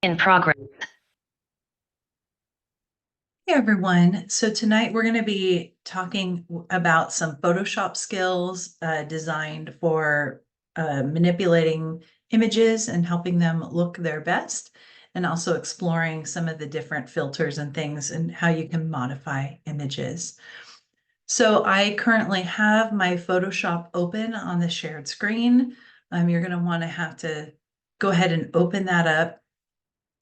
In progress. Hey everyone. So tonight we're going to be talking about some Photoshop skills designed for manipulating images and helping them look their best, and also exploring some of the different filters and things and how you can modify images. So I currently have my Photoshop open on the shared screen. You're going to want to have to go ahead and open that up.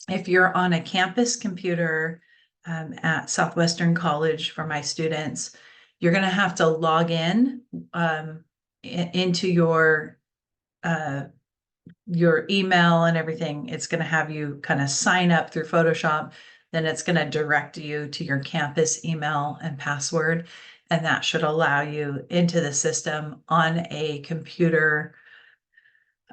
If you're on a campus computer at Southwestern College for my students, you're going to have to log in into uh, your email and everything. It's going to have you kind of sign up through Photoshop. Then it's going to direct you to your campus email and password. And that should allow you into the system on a computer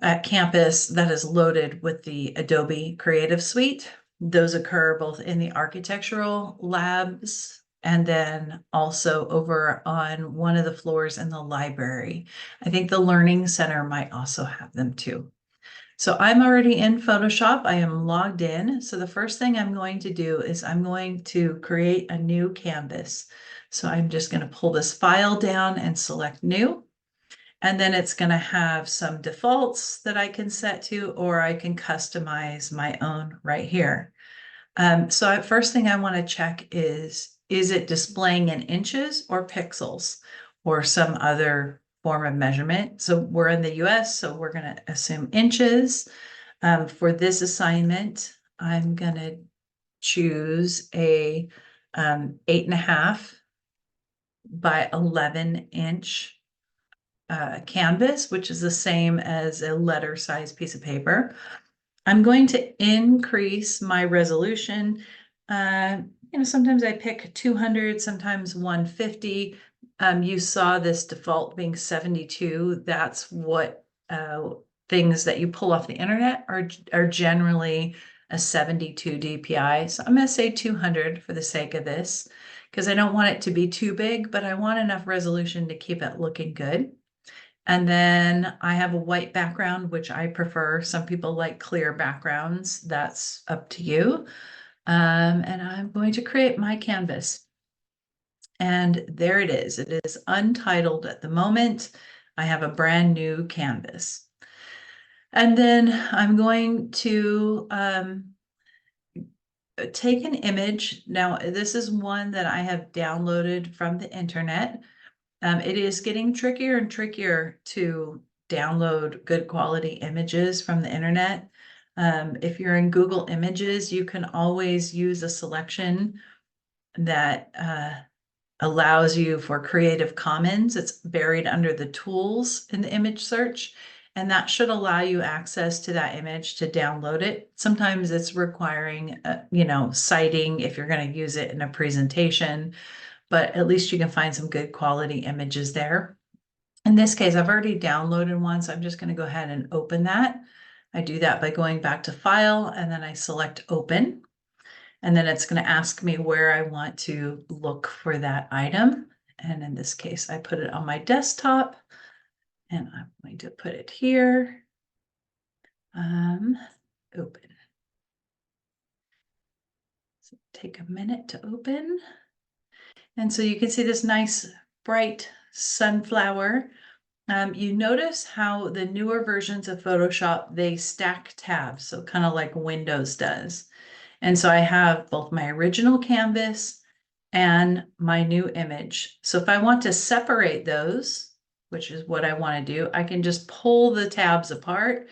at campus that is loaded with the Adobe Creative Suite. Those occur both in the architectural labs and then also over on one of the floors in the library. I think the Learning Center might also have them too. So I'm already in Photoshop. I am logged in. So the first thing I'm going to do is I'm going to create a new canvas. So I'm just going to pull this file down and select new. And then it's going to have some defaults that I can set to, or I can customize my own right here. So first thing I want to check is it displaying in inches or pixels or some other form of measurement? So we're in the US, so we're going to assume inches. For this assignment, I'm going to choose a 8.5 by 11-inch canvas, which is the same as a letter size piece of paper. I'm going to increase my resolution. Sometimes I pick 200, sometimes 150. You saw this default being 72. That's what things that you pull off the internet are generally a 72 DPI. So I'm going to say 200 for the sake of this, because I don't want it to be too big, but I want enough resolution to keep it looking good. And then I have a white background, which I prefer. Some people like clear backgrounds. That's up to you. And I'm going to create my canvas. And there it is. It is untitled at the moment. I have a brand new canvas. And then I'm going to take an image. Now, this is one that I have downloaded from the internet. It is getting trickier and trickier to download good quality images from the internet. If you're in Google Images, you can always use a selection that allows you for Creative Commons. It's buried under the tools in the image search, and that should allow you access to that image to download it. Sometimes it's requiring, citing if you're going to use it in a presentation, but at least you can find some good quality images there. In this case, I've already downloaded one, so I'm just going to go ahead and open that. I do that by going back to File, and then I select Open. And then it's going to ask me where I want to look for that item. And in this case, I put it on my desktop, and I'm going to put it here. Open. So take a minute to open. And so you can see this nice bright sunflower. You notice how the newer versions of Photoshop, they stack tabs, so kind of like Windows does. And so I have both my original canvas and my new image. So if I want to separate those, which is what I want to do, I can just pull the tabs apart,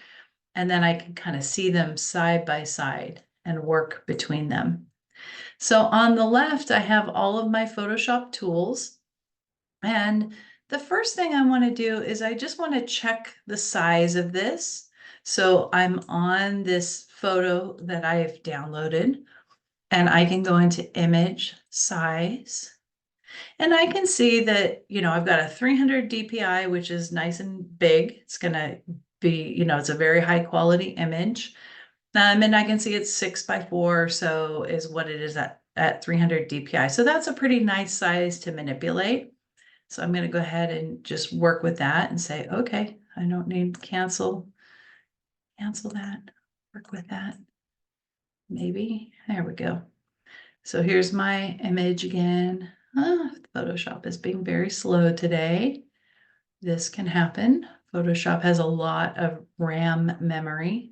and then I can kind of see them side by side and work between them. So on the left, I have all of my Photoshop tools. And the first thing I want to do is I just want to check the size of this. So I'm on this photo that I've downloaded, and I can go into image size. And I can see that, I've got a 300 DPI, which is nice and big. It's going to be, it's a very high quality image. And I can see it's 6x4, so is what it is at 300 DPI. So that's a pretty nice size to manipulate. So I'm going to go ahead and just work with that and say, okay, I don't need cancel that, work with that. maybe, there we go. So here's my image again. Photoshop is being very slow today. This can happen. Photoshop has a lot of RAM memory.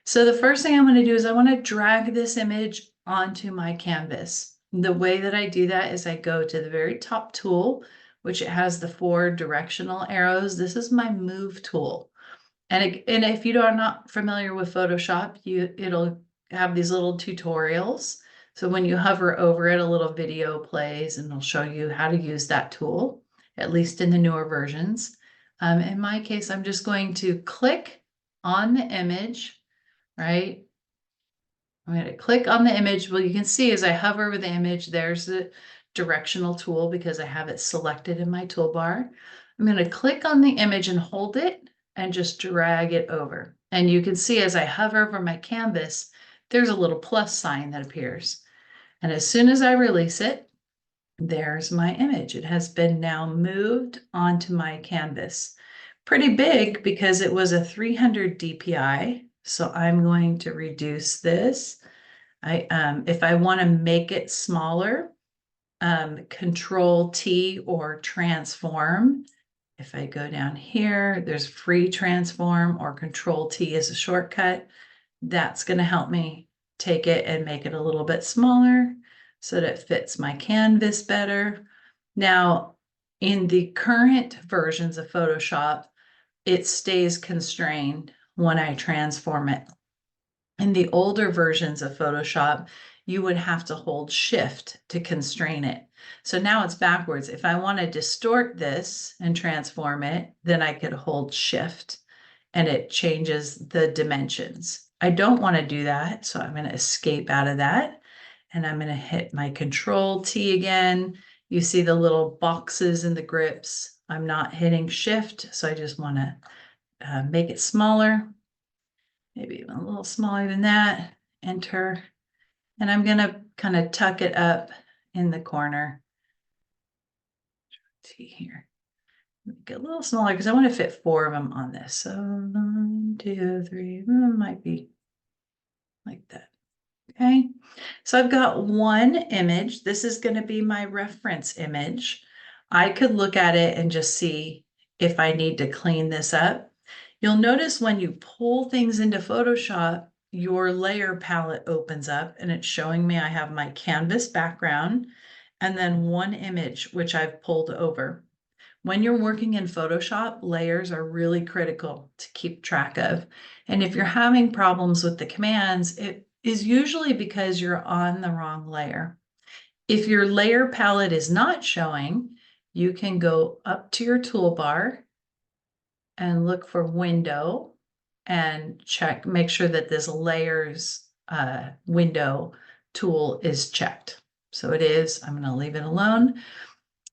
So the first thing I want to do is I want to drag this image onto my canvas. The way that I do that is I go to the very top tool, which it has the 4 directional arrows. This is my move tool. And if you are not familiar with Photoshop, it'll have these little tutorials. So when you hover over it, a little video plays and it'll show you how to use that tool, at least in the newer versions. In my case, I'm just going to click on the image, right? I'm going to click on the image. Well, you can see as I hover over the image, there's the directional tool because I have it selected in my toolbar. I'm going to click on the image and hold it and just drag it over. And you can see as I hover over my canvas, there's a little plus sign that appears. And as soon as I release it, there's my image. It has been now moved onto my canvas. Pretty big because it was a 300 DPI. So I'm going to reduce this. If I want to make it smaller, Control T or transform. If I go down here, there's free transform or Control T is a shortcut. That's going to help me take it and make it a little bit smaller so that it fits my canvas better. Now, in the current versions of Photoshop, it stays constrained when I transform it. In the older versions of Photoshop, you would have to hold Shift to constrain it. So now it's backwards. If I want to distort this and transform it, then I could hold Shift and it changes the dimensions. I don't want to do that, so I'm going to escape out of that. And I'm going to hit my Control T again. You see the little boxes in the grips. I'm not hitting Shift, so I just want to make it smaller. Maybe even a little smaller than that. Enter. And I'm going to kind of tuck it up in the corner. Let's see here. Make it a little smaller because I want to fit 4 of them on this. So 1, 2, 3, might be like that. Okay. So I've got one image. This is going to be my reference image. I could look at it and just see if I need to clean this up. You'll notice when you pull things into Photoshop, your layer palette opens up and it's showing me I have my canvas background and then one image, which I've pulled over. When you're working in Photoshop, layers are really critical to keep track of. And if you're having problems with the commands, it is usually because you're on the wrong layer. If your layer palette is not showing, you can go up to your toolbar and look for window and check, make sure that this layers window tool is checked. So it is, I'm going to leave it alone.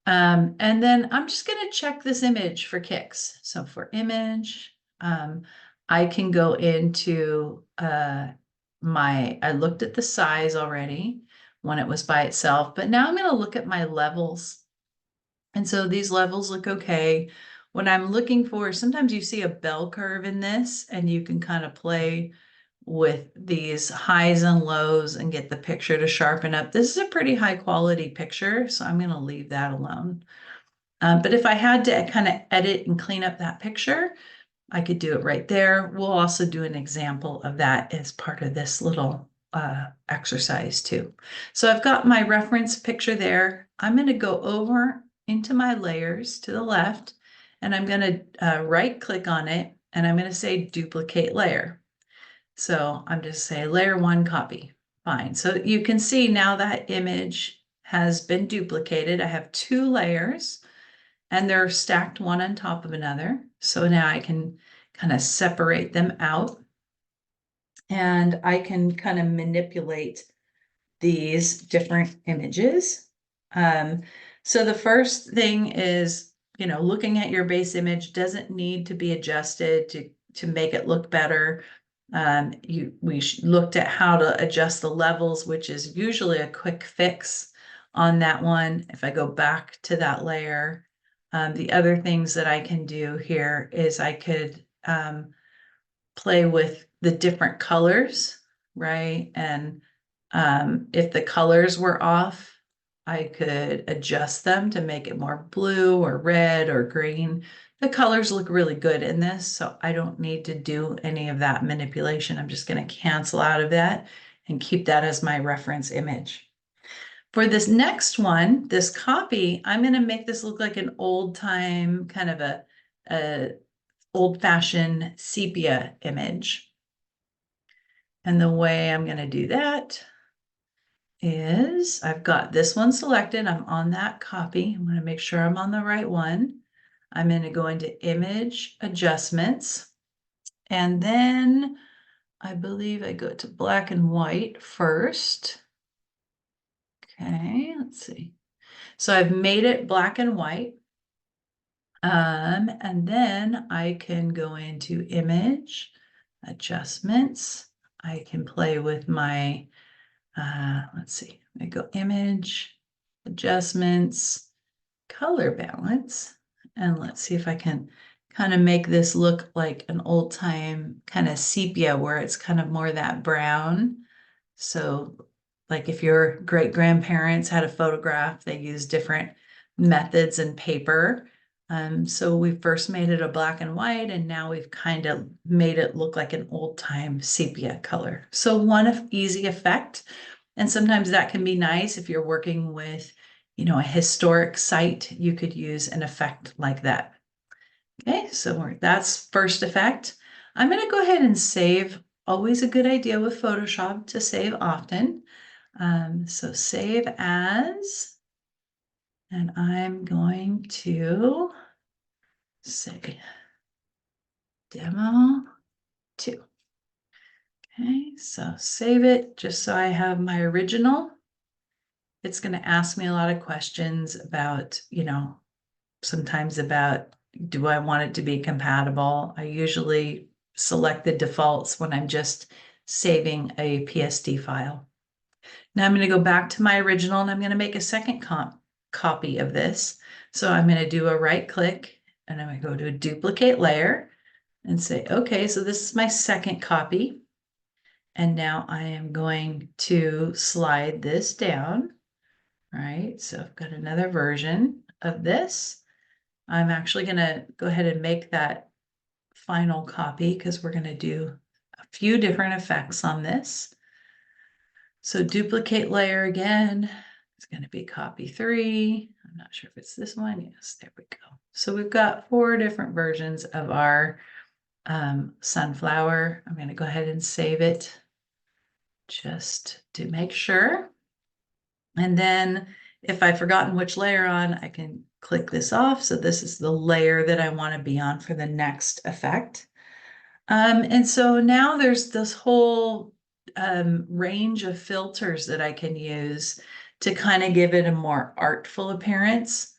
And then I'm just going to check this image for kicks. So for image, I can go into I looked at the size already when it was by itself, but now I'm going to look at my levels. And so these levels look okay. What I'm looking for, sometimes you see a bell curve in this and you can kind of play with these highs and lows and get the picture to sharpen up. This is a pretty high quality picture, so I'm going to leave that alone. But if I had to kind of edit and clean up that picture, I could do it right there. We'll also do an example of that as part of this little exercise too. So I've got my reference picture there. I'm going to go over into my layers to the left, and I'm going to right click on it, and I'm going to say duplicate layer. So I'm just saying layer 1 copy. Fine. So you can see now that image has been duplicated. I have 2 layers and they're stacked one on top of another. So now I can kind of separate them out and I can kind of manipulate these different images. So the first thing is, looking at your base image doesn't need to be adjusted to make it look better. We looked at how to adjust the levels, which is usually a quick fix on that one. If I go back to that layer, the other things that I can do here is I could play with the different colors right? And if the colors were off, I could adjust them to make it more blue or red or green. The colors look really good in this, so I don't need to do any of that manipulation. I'm just going to cancel out of that and keep that as my reference image. For this next one, this copy, I'm going to make this look like an old time kind of a old-fashioned sepia image. And the way I'm going to do that is I've got this one selected. I'm on that copy. I'm going to make sure I'm on the right one. I'm going to go into image adjustments. And then I believe I go to black and white first. Okay, let's see. So I've made it black and white. And then I can go into image adjustments. I can play with my, let's see, I go image adjustments, color balance, and let's see if I can kind of make this look like an old time kind of sepia where it's kind of more that brown. So like if your great grandparents had a photograph, they used different methods and paper. So we first made it a black and white, and now we've kind of made it look like an old time sepia color. So one easy effect, and sometimes that can be nice if you're working with, a historic site, you could use an effect like that. Okay, so that's first effect. I'm going to go ahead and save. Always a good idea with Photoshop to save often. So save as, and I'm going to say demo 2. Okay, so save it just so I have my original. It's going to ask me a lot of questions about, sometimes about, do I want it to be compatible? I usually select the defaults when I'm just saving a PSD file. Now I'm going to go back to my original and I'm going to make a second copy of this. So I'm going to do a right click and I'm going to go to a duplicate layer and say, okay, so this is my second copy. And now I am going to slide this down. Right, so I've got another version of this. I'm actually going to go ahead and make that final copy because we're going to do a few different effects on this. So duplicate layer again. It's going to be copy 3. I'm not sure if it's this one. Yes, there we go. So we've got 4 different versions of our sunflower. I'm going to go ahead and save it just to make sure. And then if I've forgotten which layer on, I can click this off. So this is the layer that I want to be on for the next effect. And so now there's this whole range of filters that I can use to kind of give it a more artful appearance.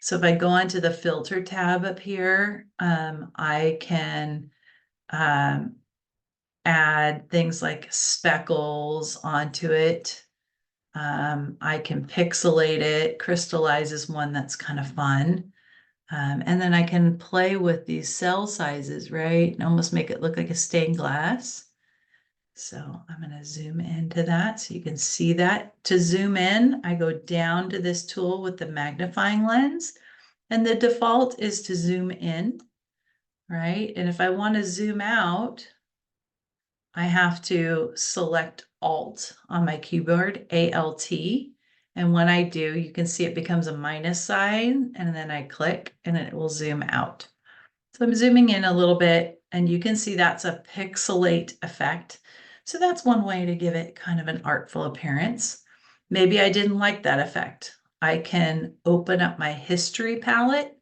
So if I go onto the filter tab up here, I can add things like speckles onto it. I can pixelate it. Crystallize is one that's kind of fun. And then I can play with these cell sizes, right? And almost make it look like a stained glass. So I'm going to zoom into that so you can see that. To zoom in, I go down to this tool with the magnifying lens, and the default is to zoom in, right? And if I want to zoom out, I have to select Alt on my keyboard, ALT. And when I do, you can see it becomes a minus sign, and then I click and it will zoom out. So I'm zooming in a little bit, and you can see that's a pixelate effect. So that's one way to give it kind of an artful appearance. Maybe I didn't like that effect. I can open up my history palette.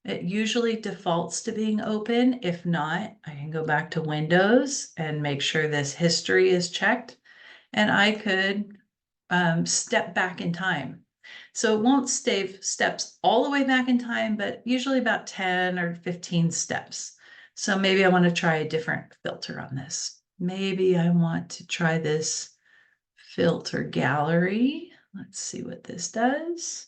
It usually defaults to being open. If not, I can go back to Windows and make sure this history is checked. And I could step back in time. So it won't stay steps all the way back in time, but usually about 10 or 15 steps. So maybe I want to try a different filter on this. Maybe I want to try this filter gallery. Let's see what this does.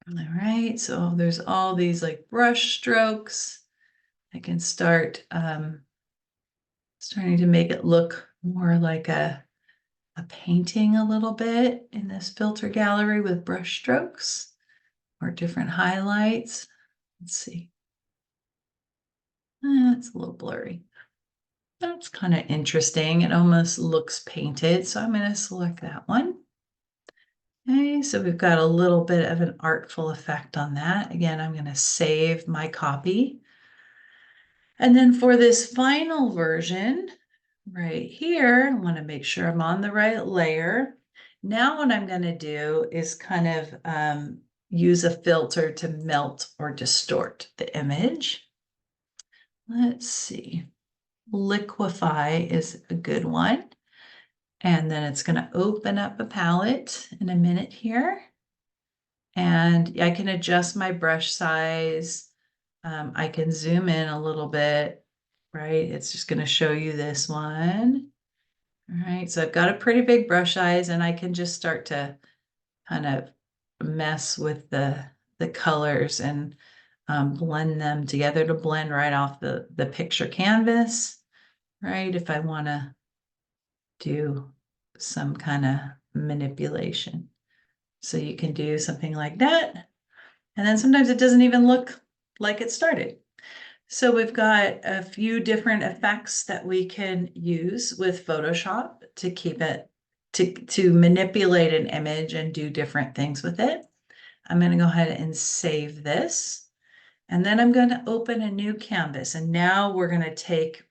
All right, so there's all these like brush strokes. I can start starting to make it look more like a painting a little bit in this filter gallery with brush strokes or different highlights. Let's see. It's a little blurry. That's kind of interesting. It almost looks painted, so I'm going to select that one. Okay, so we've got a little bit of an artful effect on that. Again, I'm going to save my copy. And then for this final version, right here, I want to make sure I'm on the right layer. Now what I'm going to do is kind of use a filter to melt or distort the image. Let's see. Liquify is a good one. And then it's going to open up a palette in a minute here. And I can adjust my brush size. I can zoom in a little bit, right? It's just going to show you this one. All right, so I've got a pretty big brush size and I can just start to kind of mess with the colors and blend them together to blend right off the picture canvas, right? If I want to do some kind of manipulation. So you can do something like that. And then sometimes it doesn't even look like it started. So we've got a few different effects that we can use with Photoshop to keep it, to manipulate an image and do different things with it. I'm going to go ahead and save this. And then I'm going to open a new canvas. And now we're going to take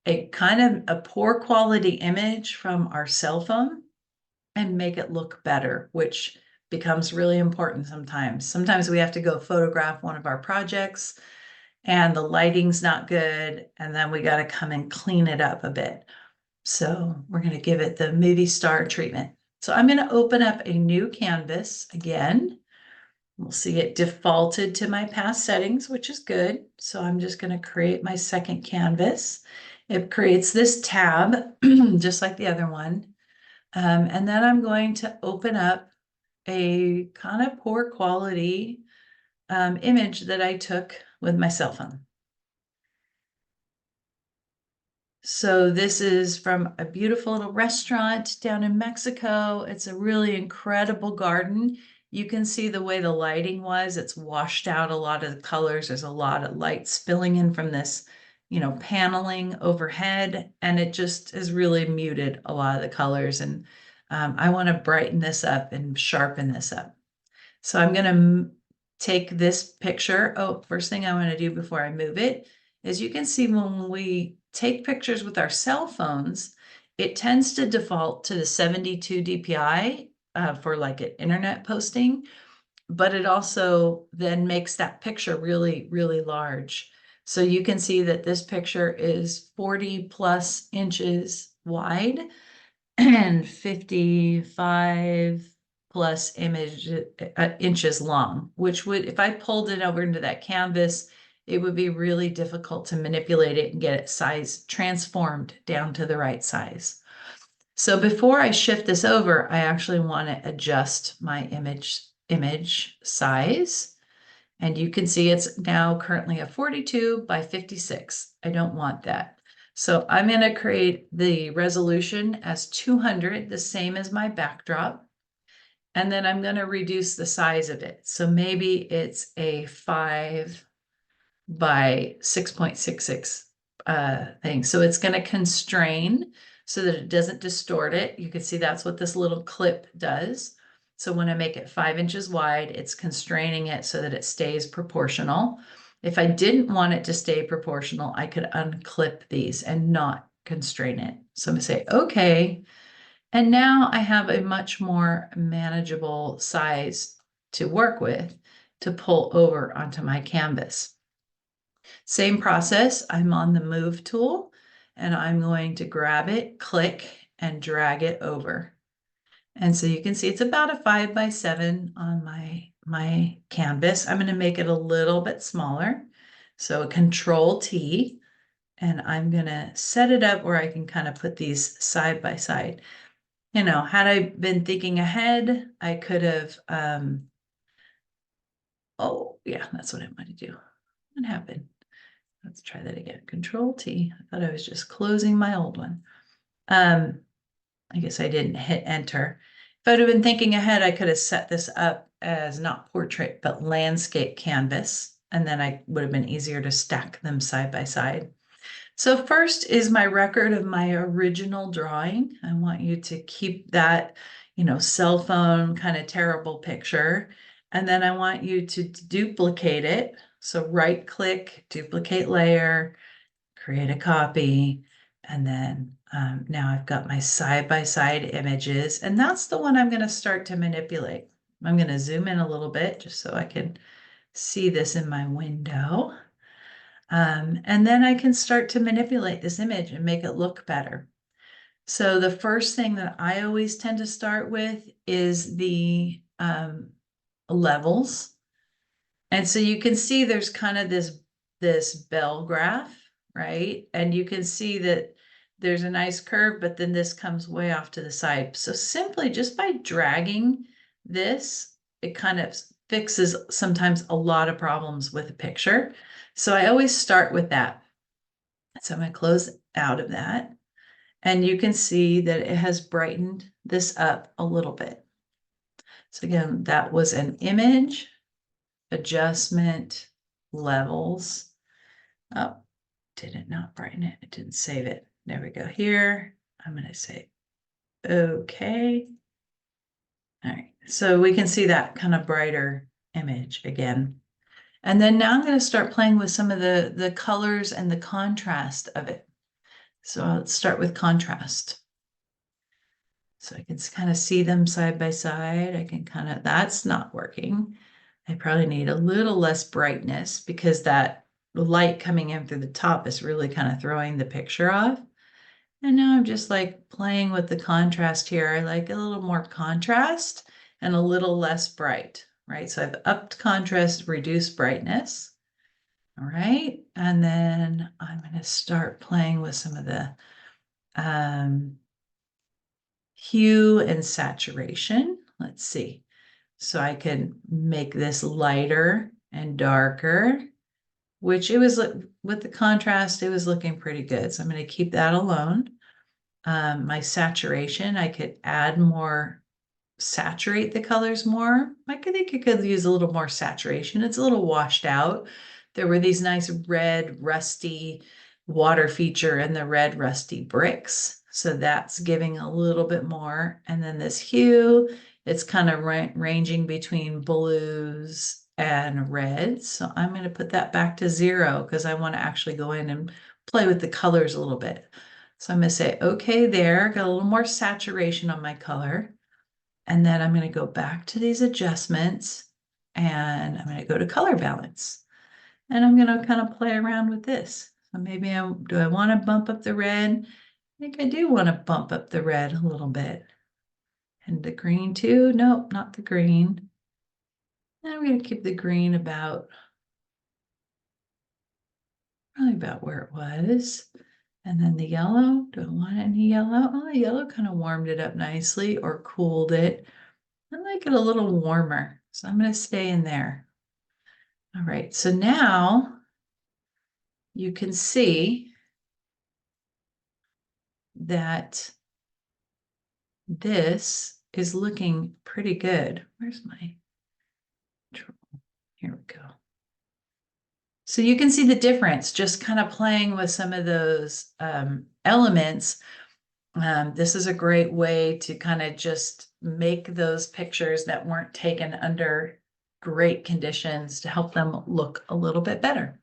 a kind of a poor quality image from our cell phone and make it look better, which becomes really important sometimes. Sometimes we have to go photograph one of our projects and the lighting's not good, and then we got to come and clean it up a bit. So we're going to give it the movie star treatment. So I'm going to open up a new canvas again. We'll see it defaulted to my past settings, which is good. So I'm just going to create my second canvas. It creates this tab, just like the other one. And then I'm going to open up a kind of poor quality image that I took with my cell phone. So this is from a beautiful little restaurant down in Mexico. It's a really incredible garden. You can see the way the lighting was. It's washed out a lot of the colors. There's a lot of light spilling in from this, paneling overhead, and it just has really muted a lot of the colors. And I want to brighten this up and sharpen this up. So I'm going to take this picture. Oh, first thing I want to do before I move it is you can see when we take pictures with our cell phones, it tends to default to the 72 DPI for like an internet posting, but it also then makes that picture really, really large. So you can see that this picture is 40 plus inches wide and 55 plus inches long, which would, if I pulled it over into that canvas, it would be really difficult to manipulate it and get it size transformed down to the right size. So before I shift this over, I actually want to adjust my image size. And you can see it's now currently a 42 by 56. I don't want that. So I'm going to create the resolution as 200, the same as my backdrop. And then I'm going to reduce the size of it. So maybe it's a 5 by 6.66 thing. So it's going to constrain so that it doesn't distort it. You can see that's what this little clip does. So when I make it 5 inches wide, it's constraining it so that it stays proportional. If I didn't want it to stay proportional, I could unclip these and not constrain it. So I'm going to say, okay. And now I have a much more manageable size to work with to pull over onto my canvas. Same process, I'm on the move tool and I'm going to grab it, click, and drag it over. And so you can see it's about a 5 by 7 on my canvas. I'm going to make it a little bit smaller. So Control T, and I'm going to set it up where I can kind of put these side by side. Had I been thinking ahead, I could have, oh yeah, that's what I want to do. What happened? Let's try that again. Control T. I thought I was just closing my old one. I guess I didn't hit enter. If I'd have been thinking ahead, I could have set this up as not portrait, but landscape canvas, and then I would have been easier to stack them side by side. So first is my record of my original drawing. I want you to keep that, cell phone kind of terrible picture. And then I want you to duplicate it. So right click, duplicate layer, create a copy. And then now I've got my side-by-side images, and that's the one I'm going to start to manipulate. I'm going to zoom in a little bit just so I can see this in my window. And then I can start to manipulate this image and make it look better. So the first thing that I always tend to start with is the levels. And so you can see there's kind of this bell graph, right? And you can see that there's a nice curve, but then this comes way off to the side. So simply just by dragging this, it kind of fixes sometimes a lot of problems with a picture. So I always start with that. So I'm going to close out of that. And you can see that it has brightened this up a little bit. So again, that was an image, adjustment, levels. Oh, did it not brighten it? It didn't save it. There we go. Here, I'm going to say, okay. All right. So we can see that kind of brighter image again. And then now I'm going to start playing with some of the colors and the contrast of it. So let's start with contrast. So I can kind of see them side by side. I can kind of, that's not working. I probably need a little less brightness because that light coming in through the top is really kind of throwing the picture off. And now I'm just like playing with the contrast here. I like a little more contrast and a little less bright, right? So I've upped contrast, reduced brightness. All right. And then I'm going to start playing with some of the hue and saturation. Let's see. So I can make this lighter and darker, which it was with the contrast, it was looking pretty good. So I'm going to keep that alone. My saturation, I could add more, saturate the colors more. I think I could use a little more saturation. It's a little washed out. There were these nice red, rusty water feature and the red, rusty bricks. So that's giving a little bit more. And then this hue, it's kind of ranging between blues and reds. So I'm going to put that back to 0 because I want to actually go in and play with the colors a little bit. So I'm going to say, okay, there, got a little more saturation on my color. And then I'm going to go back to these adjustments and I'm going to go to color balance. And I'm going to kind of play around with this. So maybe do I want to bump up the red? I think I do want to bump up the red a little bit. And the green too? Nope, not the green. And I'm going to keep the green about, probably about where it was. And then the yellow, do I want any yellow? Oh, the yellow kind of warmed it up nicely or cooled it. I like it a little warmer, so I'm going to stay in there. All right, so now you can see that this is looking pretty good. Where's my control? Here we go. So you can see the difference, just kind of playing with some of those elements. This is a great way to kind of just make those pictures that weren't taken under great conditions to help them look a little bit better.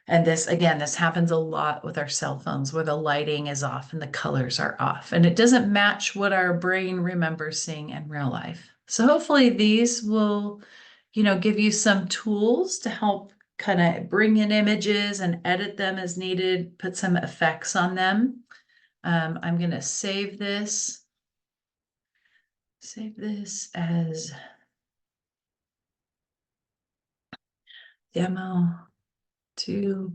And this, again, this happens a lot with our cell phones where the lighting is off and the colors are off, and it doesn't match what our brain remembers seeing in real life. So hopefully these will, give you some tools to help kind of bring in images and edit them as needed, put some effects on them. I'm going to save this as demo 2D.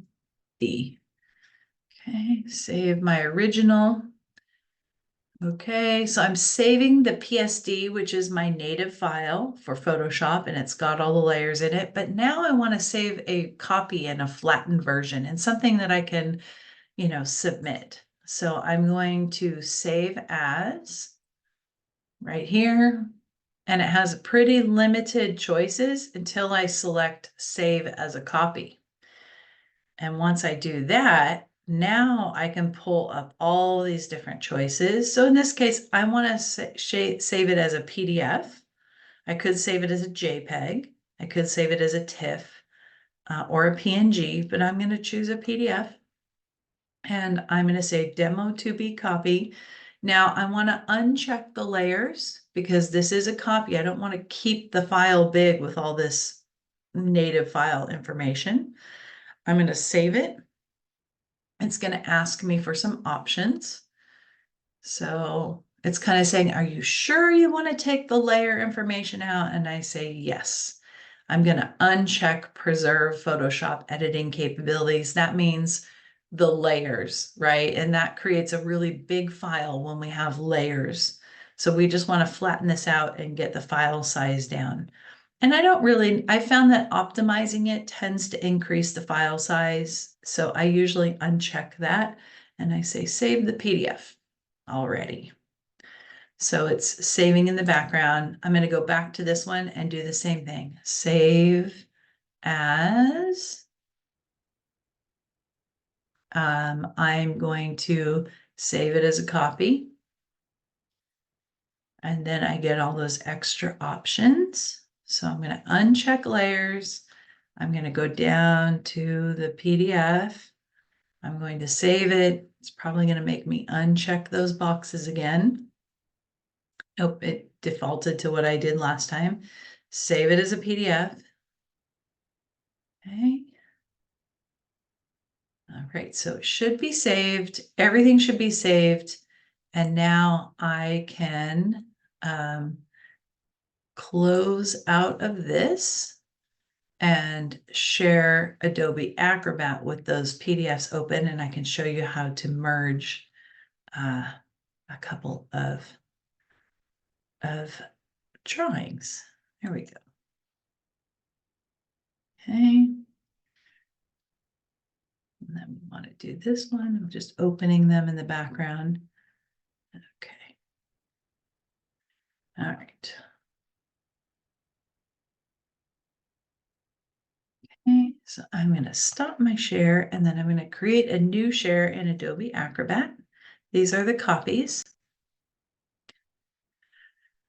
Okay, save my original. Okay, so I'm saving the PSD, which is my native file for Photoshop, and it's got all the layers in it. But now I want to save a copy in a flattened version and something that I can, submit. So I'm going to save as right here. And it has pretty limited choices until I select save as a copy. And once I do that, now I can pull up all these different choices. So in this case, I want to save it as a PDF. I could save it as a JPEG. I could save it as a TIFF or a PNG, but I'm going to choose a PDF. And I'm going to say demo to be copy. Now I want to uncheck the layers because this is a copy. I don't want to keep the file big with all this native file information. I'm going to save it. It's going to ask me for some options. So it's kind of saying, are you sure you want to take the layer information out? And I say, yes. I'm going to uncheck preserve Photoshop editing capabilities. That means the layers, right? And that creates a really big file when we have layers. So we just want to flatten this out and get the file size down. And I found that optimizing it tends to increase the file size. So I usually uncheck that and I say, save the PDF already. So it's saving in the background. I'm going to go back to this one and do the same thing. Save as. I'm going to save it as a copy. And then I get all those extra options. So I'm going to uncheck layers. I'm going to go down to the PDF. I'm going to save it. It's probably going to make me uncheck those boxes again. Nope, it defaulted to what I did last time. Save it as a PDF. Okay. All right, so it should be saved. Everything should be saved. And now I can close out of this and share Adobe Acrobat with those PDFs open, and I can show you how to merge a couple of drawings. There we go. Okay. And then we want to do this one. I'm just opening them in the background. Okay. All right. Okay, so I'm going to stop my share and then I'm going to create a new share in Adobe Acrobat. These are the copies.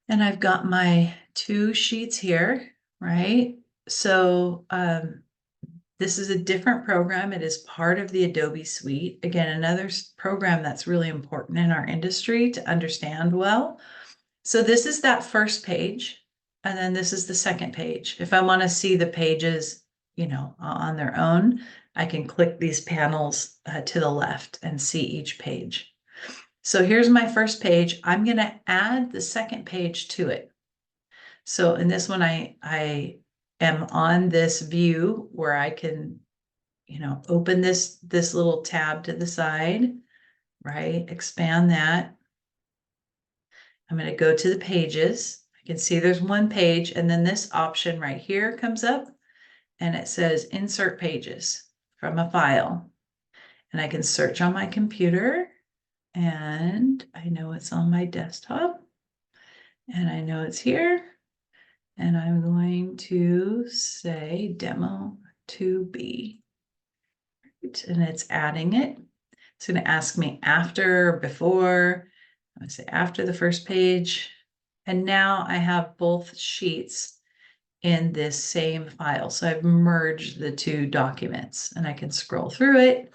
And I've got my two sheets here, right? So this is a different program. It is part of the Adobe suite. Again, another program that's really important in our industry to understand well. So this is that first page, and then this is the second page. If I want to see the pages, you know, on their own, I can click these panels to the left and see each page. So here's my first page. I'm going to add the second page to it. So in this one, I am on this view where I can, you know, open this little tab to the side, right? Expand that. I'm going to go to the pages. I can see there's one page, and then this option right here comes up and it says insert pages from a file. And I can search on my computer, and I know it's on my desktop, and I know it's here. And I'm going to say demo 2B. And it's adding it. It's going to ask me after or before. I'm going to say after the first page. And now I have both sheets in this same file. So I've merged the two documents and I can scroll through it.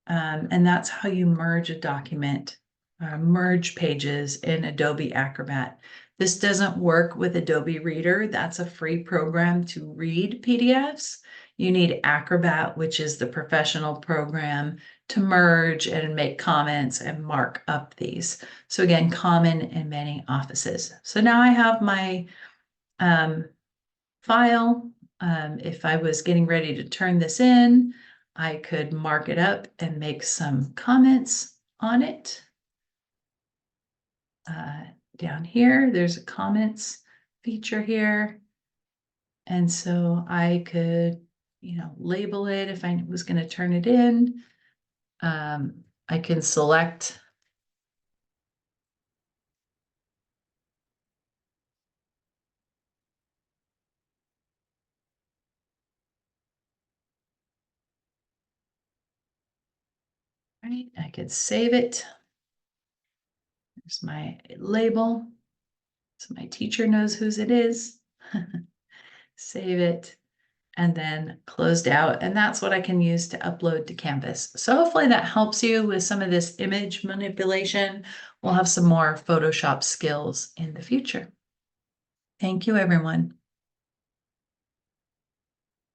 And that's how you merge a document, merge pages in Adobe Acrobat. This doesn't work with Adobe Reader. That's a free program to read PDFs. You need Acrobat, which is the professional program to merge and make comments and mark up these. So again, common in many offices. So now I have my file. If I was getting ready to turn this in, I could mark it up and make some comments on it. Down here, there's a comments feature here. And so I could, you know, label it if I was going to turn it in. I can select right, I could save it. There's my label, so my teacher knows whose it is. Save it, and then closed out. And that's what I can use to upload to Canvas. So hopefully that helps you with some of this image manipulation. We'll have some more Photoshop skills in the future. Thank you, everyone.